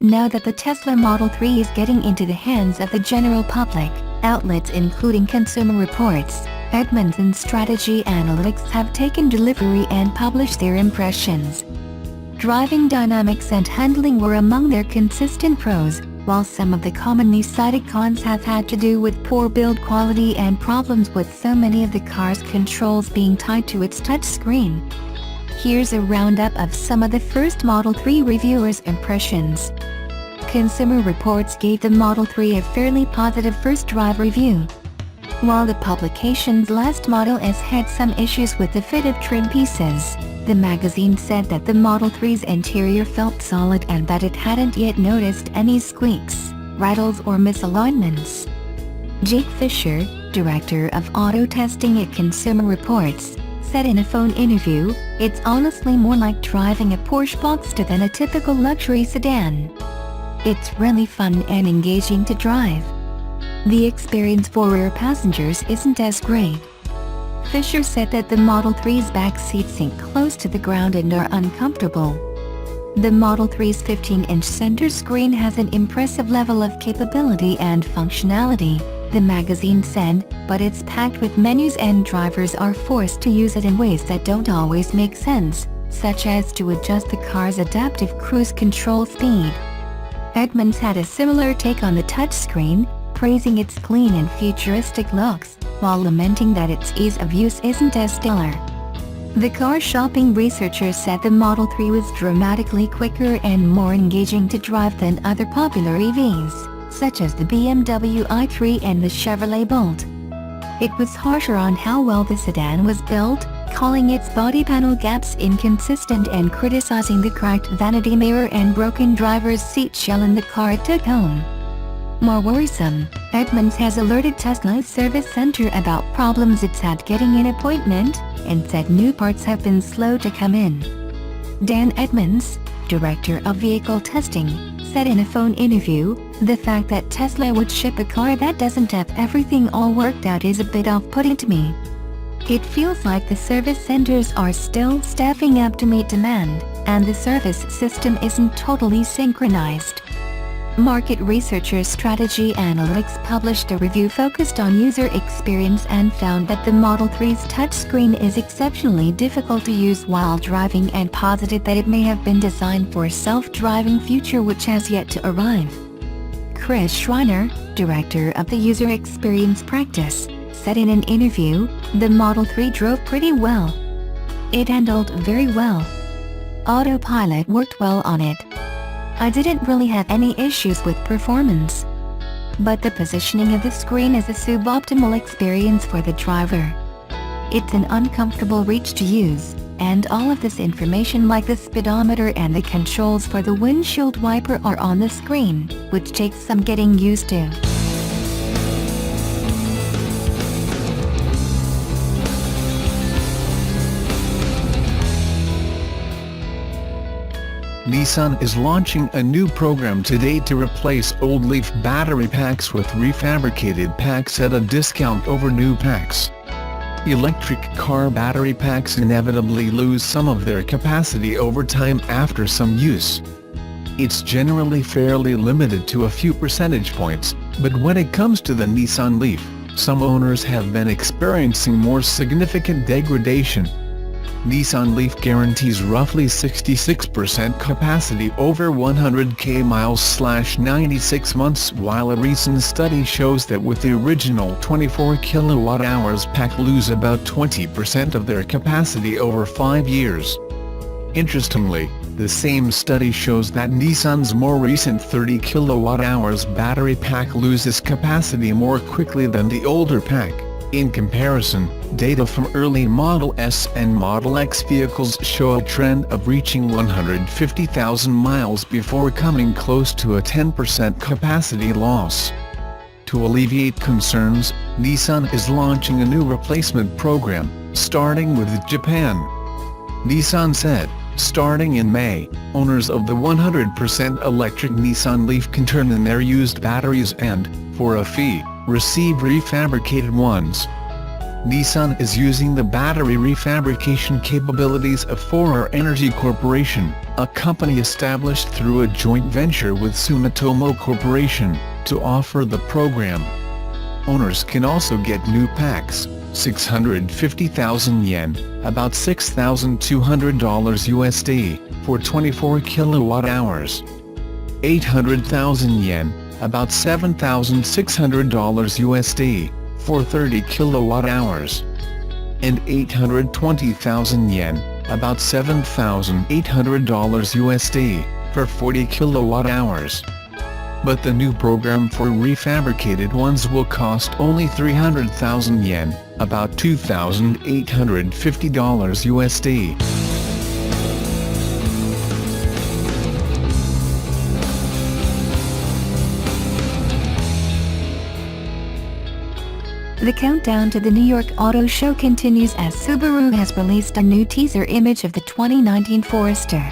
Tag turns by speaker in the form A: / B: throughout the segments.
A: Now that the Tesla Model 3 is getting into the hands of the general public, outlets including Consumer Reports, Edmunds and Strategy Analytics have taken delivery and published their impressions. Driving dynamics and handling were among their consistent pros, while some of the commonly cited cons have had to do with poor build quality and problems with so many of the car's controls being tied to its touchscreen. Here's a roundup of some of the first Model 3 reviewers' impressions. Consumer Reports gave the Model 3 a fairly positive first drive review. While the publication's last Model S had some issues with the fitted trim pieces, the magazine said that the Model 3's interior felt solid and that it hadn't yet noticed any squeaks, rattles or misalignments. Jake Fisher, director of auto testing at Consumer Reports, said in a phone interview, "It's honestly more like driving a Porsche Boxster than a typical luxury sedan. It's really fun and engaging to drive. The experience for rear passengers isn't as great." Fisher said that the Model 3's back seats sink close to the ground and are uncomfortable. The Model 3's 15-inch center screen has an impressive level of capability and functionality, the magazine said, but it's packed with menus and drivers are forced to use it in ways that don't always make sense, such as to adjust the car's adaptive cruise control speed. Edmunds had a similar take on the touchscreen, praising its clean and futuristic looks, while lamenting that its ease of use isn't as stellar. The car shopping researcher said the Model 3 was dramatically quicker and more engaging to drive than other popular EVs, such as the BMW i3 and the Chevrolet Bolt. It was harsher on how well the sedan was built, calling its body panel gaps inconsistent and criticizing the cracked vanity mirror and broken driver's seat shell in the car it took home. More worrisome, Edmunds has alerted Tesla's service center about problems it's had getting an appointment, and said new parts have been slow to come in. Dan Edmunds, director of vehicle testing, said in a phone interview, "The fact that Tesla would ship a car that doesn't have everything all worked out is a bit off-putting to me. It feels like the service centers are still staffing up to meet demand, and the service system isn't totally synchronized." Market researcher Strategy Analytics published a review focused on user experience and found that the Model 3's touchscreen is exceptionally difficult to use while driving and posited that it may have been designed for a self-driving future which has yet to arrive. Chris Schreiner, director of the user experience practice, said in an interview, "The Model 3 drove pretty well. It handled very well. Autopilot worked well on it. I didn't really have any issues with performance. But the positioning of the screen is a suboptimal experience for the driver. It's an uncomfortable reach to use, and all of this information like the speedometer and the controls for the windshield wiper are on the screen, which takes some getting used to."
B: Nissan is launching a new program today to replace old Leaf battery packs with refabricated packs at a discount over new packs. Electric car battery packs inevitably lose some of their capacity over time after some use. It's generally fairly limited to a few percentage points, but when it comes to the Nissan Leaf, some owners have been experiencing more significant degradation. Nissan Leaf guarantees roughly 66% capacity over 100k miles/96 months, while a recent study shows that with the original 24 kWh pack lose about 20% of their capacity over 5 years. Interestingly, the same study shows that Nissan's more recent 30 kWh battery pack loses capacity more quickly than the older pack. In comparison, data from early Model S and Model X vehicles show a trend of reaching 150,000 miles before coming close to a 10% capacity loss. To alleviate concerns, Nissan is launching a new replacement program, starting with Japan. Nissan said, starting in May, owners of the 100% electric Nissan Leaf can turn in their used batteries and, for a fee, receive refabricated ones. Nissan is using the battery refabrication capabilities of 4R Energy Corporation, a company established through a joint venture with Sumitomo Corporation, to offer the program. Owners can also get new packs, 650,000 yen, about $6,200 USD, for 24 kilowatt-hours. 800,000 yen, about $7,600 USD, for 30 kilowatt-hours. And 820,000 yen, about $7,800 USD, for 40 kilowatt-hours. But the new program for refabricated ones will cost only 300,000 yen, about $2,850 USD.
A: The countdown to the New York Auto Show continues as Subaru has released a new teaser image of the 2019 Forester.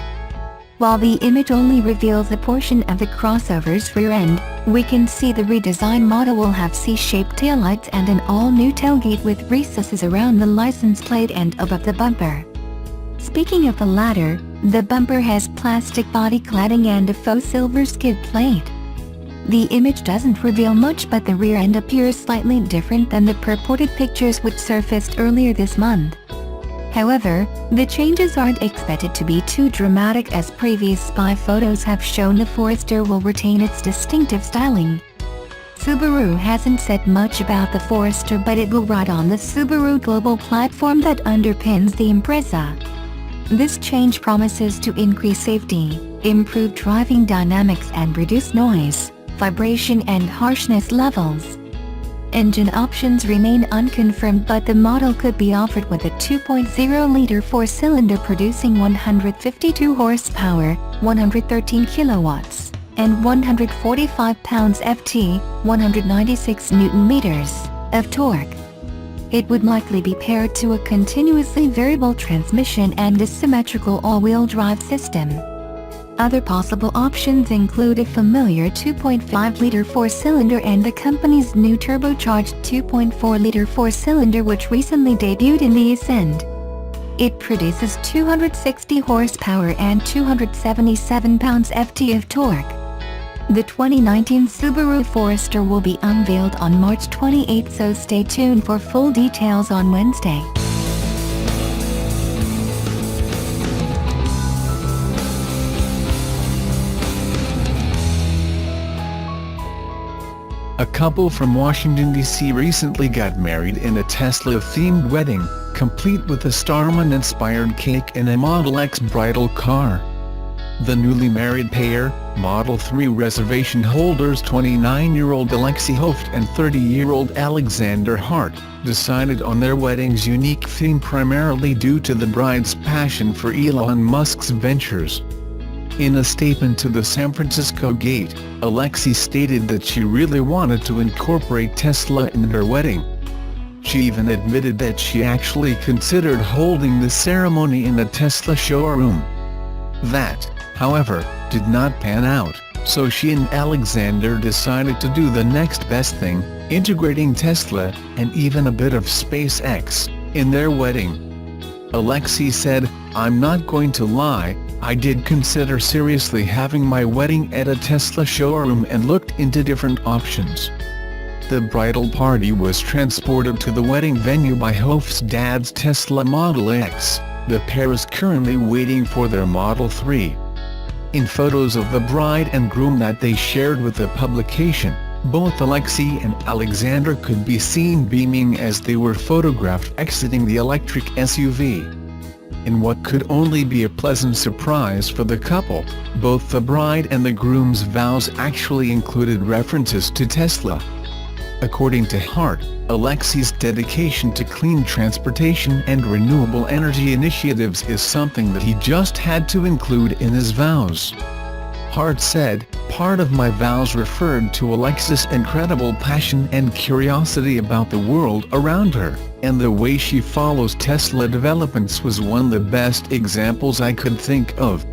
A: While the image only reveals a portion of the crossover's rear end, we can see the redesigned model will have C-shaped taillights and an all-new tailgate with recesses around the license plate and above the bumper. Speaking of the latter, the bumper has plastic body cladding and a faux silver skid plate. The image doesn't reveal much, but the rear end appears slightly different than the purported pictures which surfaced earlier this month. However, the changes aren't expected to be too dramatic, as previous spy photos have shown the Forester will retain its distinctive styling. Subaru hasn't said much about the Forester, but it will ride on the Subaru global platform that underpins the Impreza. This change promises to increase safety, improve driving dynamics and reduce noise, vibration and harshness levels. Engine options remain unconfirmed, but the model could be offered with a 2.0-liter four-cylinder producing 152 horsepower, 113 kilowatts, and 145 pounds-ft, 196 newton-meters, of torque. It would likely be paired to a continuously variable transmission and a symmetrical all-wheel drive system. Other possible options include a familiar 2.5-liter four-cylinder and the company's new turbocharged 2.4-liter four-cylinder, which recently debuted in the Ascend. It produces 260 horsepower and 277 pounds-ft of torque. The 2019 Subaru Forester will be unveiled on March 28, so stay tuned for full details on Wednesday.
B: A couple from Washington, D.C. recently got married in a Tesla-themed wedding, complete with a Starman-inspired cake and a Model X bridal car. The newly married pair, Model 3 reservation holders 29-year-old Alexei Hoft and 30-year-old Alexander Hart, decided on their wedding's unique theme primarily due to the bride's passion for Elon Musk's ventures. In a statement to the San Francisco Gate, Alexei stated that she really wanted to incorporate Tesla in her wedding. She even admitted that she actually considered holding the ceremony in a Tesla showroom. That, however, did not pan out, so she and Alexander decided to do the next best thing, integrating Tesla, and even a bit of SpaceX, in their wedding. Alexei said, "I'm not going to lie, I did consider seriously having my wedding at a Tesla showroom and looked into different options." The bridal party was transported to the wedding venue by Hoft's dad's Tesla Model X. The pair is currently waiting for their Model 3. In photos of the bride and groom that they shared with the publication, both Alexei and Alexander could be seen beaming as they were photographed exiting the electric SUV. In what could only be a pleasant surprise for the couple, both the bride and the groom's vows actually included references to Tesla. According to Hart, Alexei's dedication to clean transportation and renewable energy initiatives is something that he just had to include in his vows. Hart said, "Part of my vows referred to Alexei's incredible passion and curiosity about the world around her, and the way she follows Tesla developments was one of the best examples I could think of."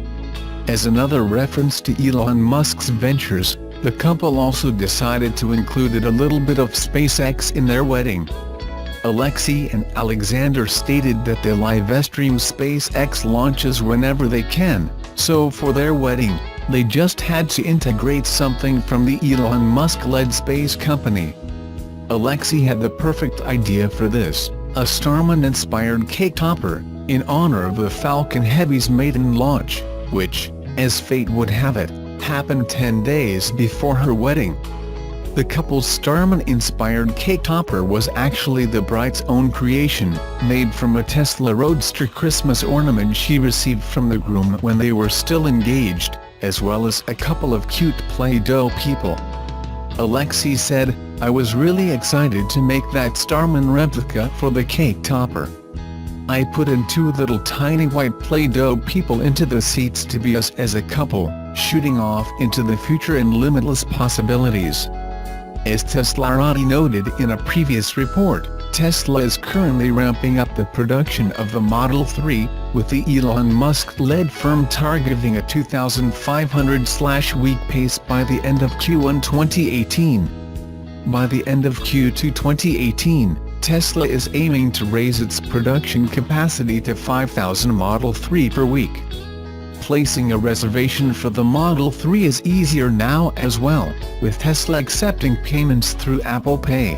B: As another reference to Elon Musk's ventures, the couple also decided to include a little bit of SpaceX in their wedding. Alexei and Alexander stated that they live-stream SpaceX launches whenever they can, so for their wedding, they just had to integrate something from the Elon Musk-led space company. Alexei had the perfect idea for this, a Starman-inspired cake topper, in honor of the Falcon Heavy's maiden launch, which, as fate would have it, happened 10 days before her wedding. The couple's Starman-inspired cake topper was actually the bride's own creation, made from a Tesla Roadster Christmas ornament she received from the groom when they were still engaged, as well as a couple of cute Play-Doh people. Alexei said, "I was really excited to make that Starman replica for the cake topper. I put in 2 little tiny white Play-Doh people into the seats to be us as a couple, shooting off into the future and limitless possibilities." As Tesla already noted in a previous report, Tesla is currently ramping up the production of the Model 3, with the Elon Musk-led firm targeting a 2,500/week pace by the end of Q1 2018. By the end of Q2 2018, Tesla is aiming to raise its production capacity to 5,000 Model 3 per week. Placing a reservation for the Model 3 is easier now as well, with Tesla accepting payments through Apple Pay.